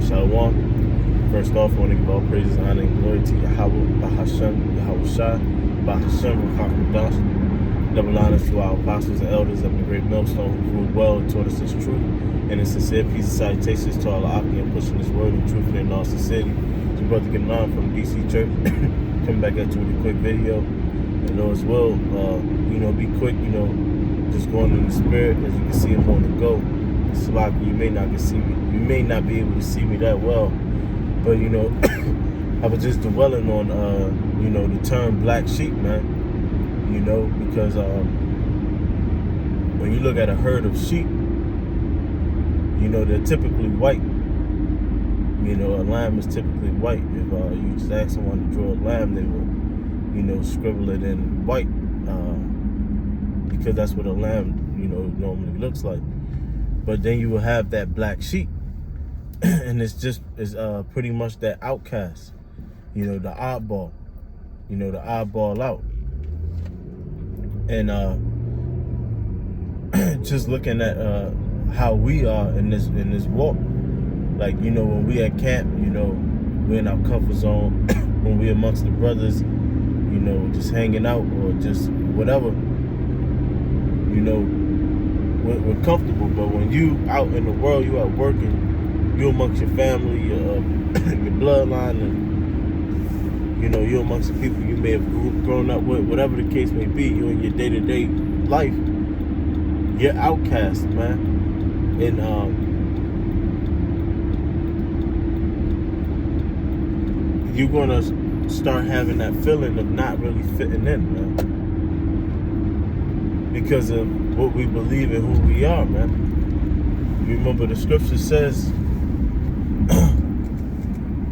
Alright, Shalom. First off, I want to give all praises, honor, and glory to Yahweh, Bahashem, Yahushua, Bahashem, Rakakudash. Double honors to our apostles and elders of the great millstone who ruled well and taught us this truth. And a sincere peace and salutations to all the Akian pushing this word and truth in all sincerity. To Brother Ganon from DC Church. Coming back at you with a quick video. And Lord's will, be quick, just going in the spirit. As you can see, I'm on the go. Salaki, you may not can see me. You may not be able to see me that well. But, I was just dwelling on, the term black sheep, man. Because when you look at a herd of sheep, they're typically white. A lamb is typically white. If you just ask someone to draw a lamb, they will, scribble it in white. Because that's what a lamb, normally looks like. But then you will have that black sheep. And it's pretty much that outcast. The oddball. The oddball out. And just looking at how we are in this walk, like when we at camp, we're in our comfort zone. When we amongst the brothers, just hanging out or just whatever, we're comfortable. But when you out in the world, you out working, you amongst your family, your bloodline, and you amongst the people you may have grown up with, whatever the case may be, you in your day-to-day life, you're outcast, man. And you're gonna start having that feeling of not really fitting in, man, because of what we believe and who we are, man. Remember, the scripture says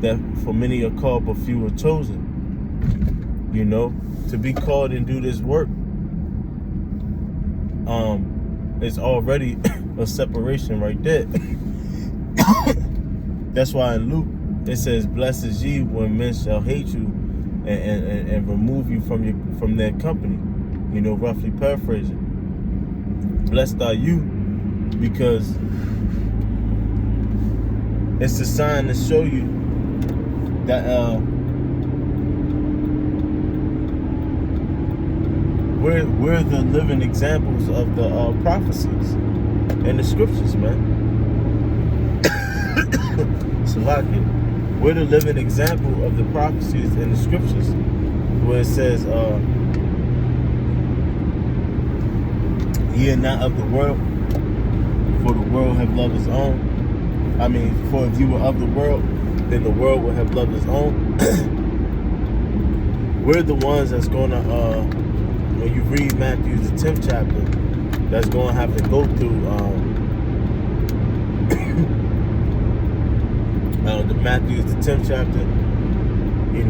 that for many are called, but few are chosen. To be called and do this work, it's already a separation right there. That's why in Luke it says, "Blessed is ye when men shall hate you and remove you from their company." Roughly paraphrasing. Blessed are you because it's a sign to show you that we're the living examples of the prophecies and the scriptures, man. Salaki, we're the living example of the prophecies and the scriptures, where it says, "Ye are not of the world, for the world have loved its own." For if you were of the world, then the world would have loved its own. We're the ones that's gonna, when you read Matthew the 10th chapter, that's gonna have to go through the Matthew the 10th chapter. We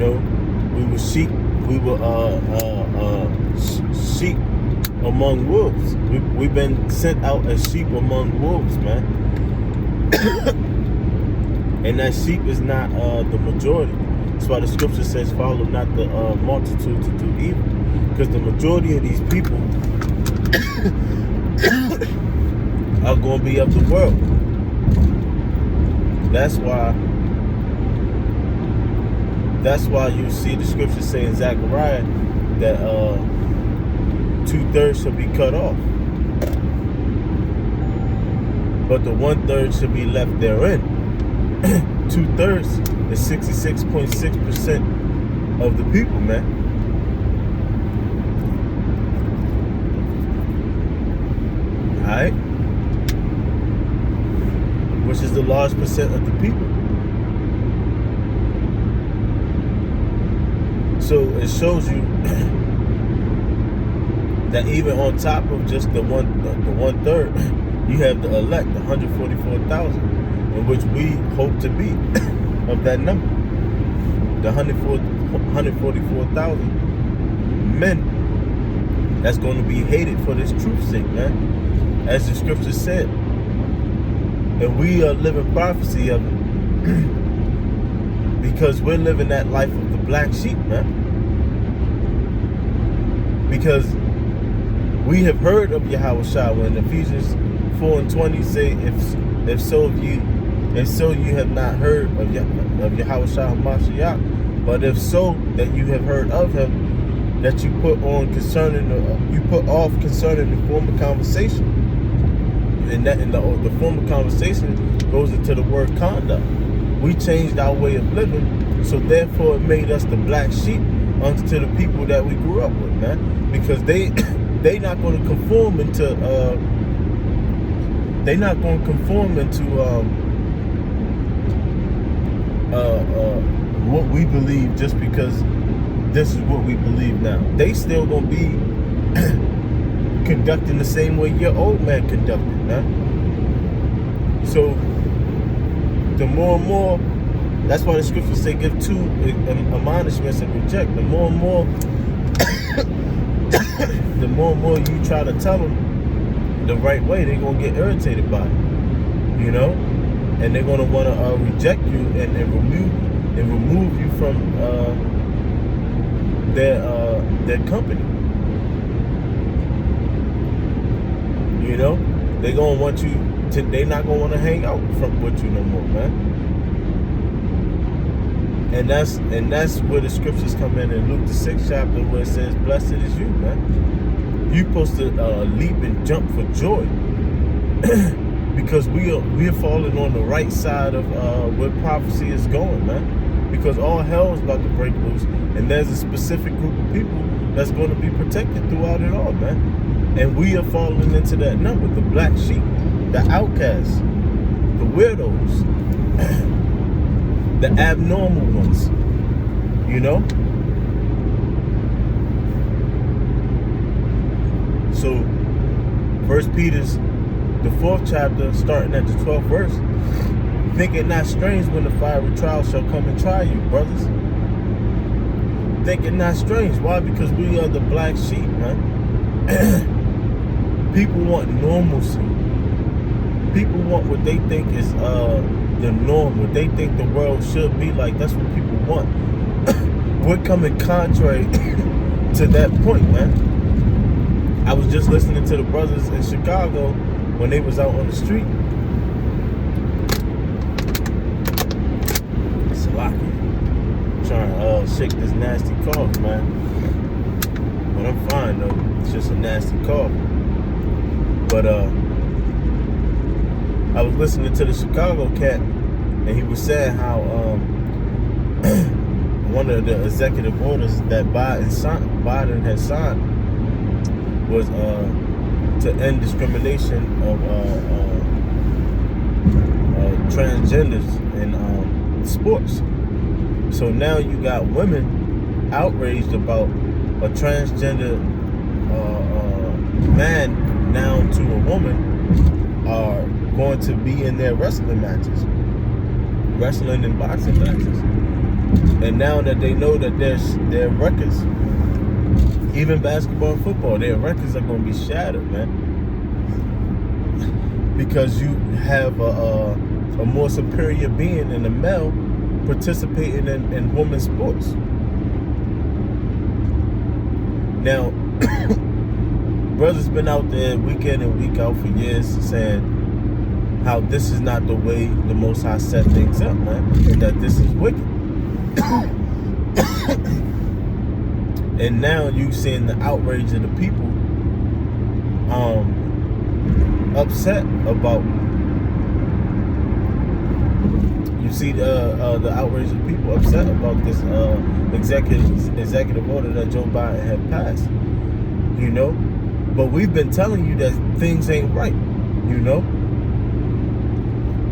were sheep. We were sheep among wolves. We've been sent out as sheep among wolves, man. And that sheep is not the majority. That's why the scripture says, "Follow not the multitude to do evil," because the majority of these people are going to be of the world. That's why you see the scripture saying in Zechariah that 2/3 shall be cut off, but the 1/3 should be left therein. 2/3 is 66.6% of the people, man. Alright? Which is the large percent of the people. So it shows you that even on top of just the 1/3, you have the elect, the 144,000, in which we hope to be of that number. The 144,000 men that's going to be hated for this truth's sake, man, as the scripture said. And we are living prophecy of it because we're living that life of the black sheep, man. Because we have heard of Yahushua when Ephesians 4:20 say, if so of you And so you have not heard of Yahushua Mashiach, but if so, that you have heard of him, that you put off concerning the former conversation. And that in the former conversation goes into the word conduct. We changed our way of living, so therefore it made us the black sheep unto the people that we grew up with, man. Because they not going to conform into what we believe just because this is what we believe now. They still gonna be conducting the same way your old man conducted, man. So the more and more, that's why the scriptures say give 2 admonishments and reject. The more and more you try to tell them the right way, they're gonna get irritated by it, you know, and they're gonna want to reject you and remove you from their company. You know, they're gonna want you to. They're not gonna want to hang out with you no more, man. And that's where the scriptures come in Luke the 6th chapter, where it says, "Blessed is you, man. You're supposed to leap and jump for joy." Because we are falling on the right side of where prophecy is going, man. Because all hell is about to break loose, and there's a specific group of people that's going to be protected throughout it all, man. And we are falling into that number: the black sheep, the outcasts, the weirdos, the abnormal ones. You know. So, 1 Peter's the 4th chapter, starting at the 12th verse. Think it not strange when the fiery trial shall come and try you, brothers. Think it not strange. Why? Because we are the black sheep, man. People want normalcy. People want what they think is the norm, what they think the world should be like. That's what people want. We're coming contrary to that point, man. I was just listening to the brothers in Chicago when they was out on the street. Salaki. Trying to shake this nasty cough, man. But I'm fine though. It's just a nasty cough. But I was listening to the Chicago cat, and he was saying how one of the executive orders that Biden had signed was to end discrimination of transgenders in sports. So now you got women outraged about a transgender man now to a woman are going to be in their wrestling matches, wrestling and boxing matches. And now that they know that their records, even basketball and football, their records are going to be shattered, man. Because you have a more superior being than a male participating in women's sports. Now, brothers been out there week in and week out for years saying how this is not the way the Most High set things up, man, and that this is wicked. And now you seeing the outrage of the people upset about. You see the outrage of the people upset about this executive order that Joe Biden had passed. You know, but we've been telling you that things ain't right. You know,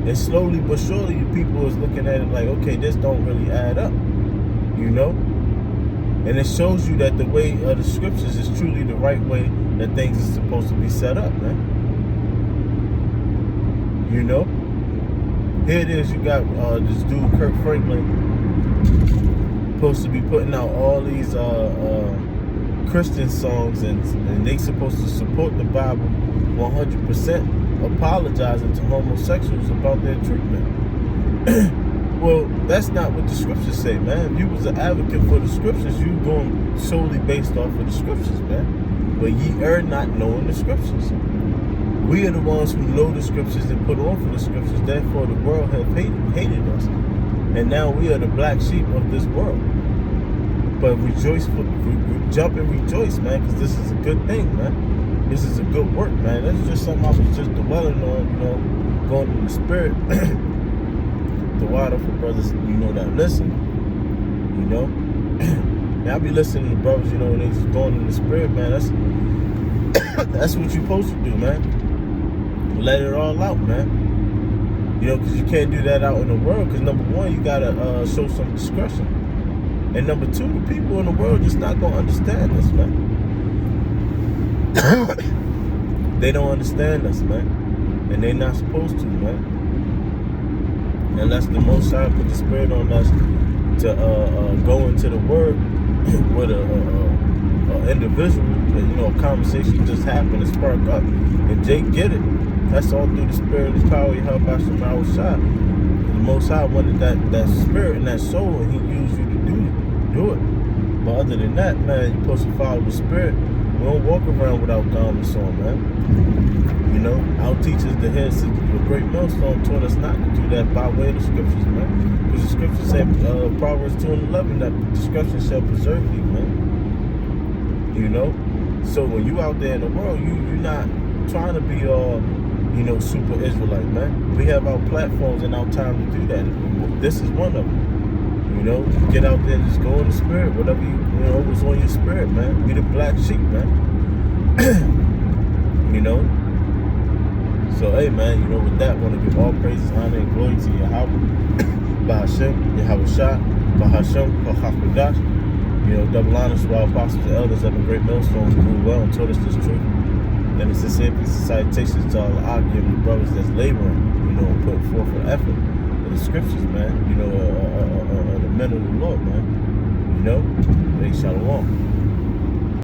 and slowly but surely, the people is looking at it like, okay, this don't really add up. You know. And it shows you that the way of the scriptures is truly the right way that things are supposed to be set up, man. You know? Here it is, you got this dude, Kirk Franklin, supposed to be putting out all these Christian songs, and they supposed to support the Bible 100%, apologizing to homosexuals about their treatment. Well, that's not what the scriptures say, man. If you was an advocate for the scriptures, you going solely based off of the scriptures, man. But ye err not knowing the scriptures. We are the ones who know the scriptures and put on for the scriptures. Therefore, the world have hated us. And now we are the black sheep of this world. But rejoice, jump and rejoice, man, because this is a good thing, man. This is a good work, man. That's just something I was just dwelling on, going in the spirit. The water for brothers, that listen, And I be listening to brothers, and they just going in the spirit, man. That's what you're supposed to do, man. Let it all out, man. Because you can't do that out in the world. Because number one, you gotta show some discretion, and number two, the people in the world just not gonna understand us, man. They don't understand us, man, and they not supposed to, man. Unless the Most High put the spirit on us to go into the Word with a individual, a conversation just happened to spark up, and Jake get it. That's all through the spirit and the power he helped by some shot. The Most High wanted that spirit and that soul, and he used you to do it. But other than that, man, you're supposed to follow the spirit. We don't walk around without garments on, man. Our teachers, the heads of the great millstone, taught us not to do that by way of the scriptures, man. Because the scriptures say, Proverbs 2:11, that discretion shall preserve thee, man. So when you out there in the world, you're not trying to be all, super Israelite, man. We have our platforms and our time to do that. This is one of them. Get out there and just go in the spirit, whatever was on your spirit, man. Be the black sheep, man. So, hey, man, with that, I want to give all praises, honor, and glory to Yahweh, Bahashem, Yahushua, Bahashem, Bahakadash. Double honors to our apostles and elders of the great millstone who ruled well and taught us this truth. And it's sincere salutations to all the Akim and brothers that's laboring, putting forth an effort in the scriptures, man. The men of the Lord, man. Hey, shalom.